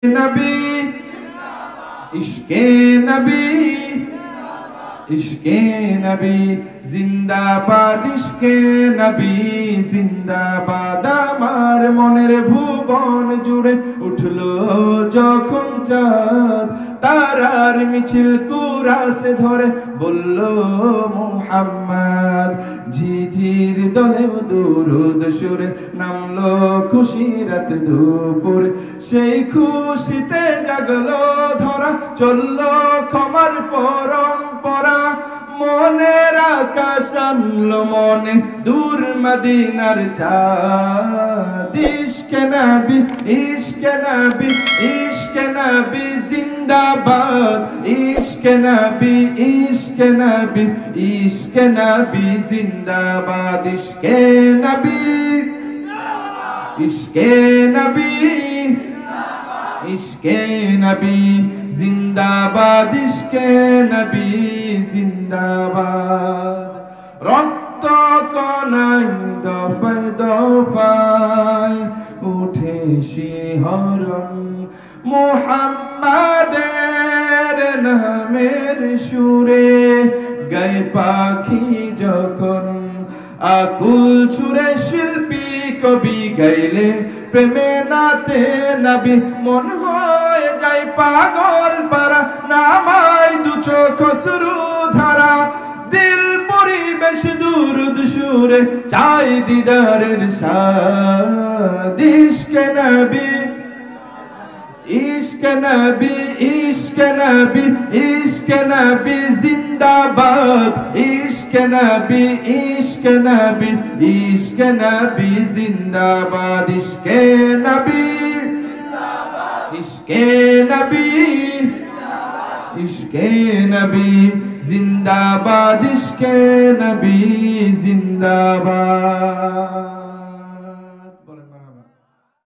नबी इश्के नबी इश्के नबी जिंदाबाद इश्के नबी जिंदाबाद আমার মনের ভুবন জুড়ে উঠলো যখন চাঁদ তারার মিছিল কুরাসে ধরে বলল মুহাম্মদ ঝিঝির দলে দুরুদ সুরে নামলো খুশিরাত দুপুর সেই খুশিতে জাগলো ধরা চললো ক্ষমার পরম্পরা মনের আকাশ আনলো মনে দূর মদিনার চাঁদ ইশকে নবী ইশকে নবী ইশকে নবী জিন্দাবাদ ইশকে নবী ইশকে নবী ইশকে নবী জিন্দাবাদ ইশকে নবী ইশকে নবী ইশকে নবী জিন্দাবাদ ইশকে নবী জিন্দাবাদ রক্ত কণায় দফায় দফায় উঠে শিহরণ মুহাম্মাদের নামের সুরে গায়ে পাখি যখন আকুল সুরে শিল্পী কবি গাইলে প্রেমে নাতে নবী মন হয়ে যায় পাগল পারা নামায় দু চোখ অশ্রু ধারা দিল পরিবেশ দুরুদ সুরে চাই দিদারের সাদ ইশকে নবী इश्क नबी जिंदाबाद इश्क नबी जिंदाबाद इश्क नबी इश्क नबी इश्क नबी जिंदाबाद इश्क नबी जिंदाबाद।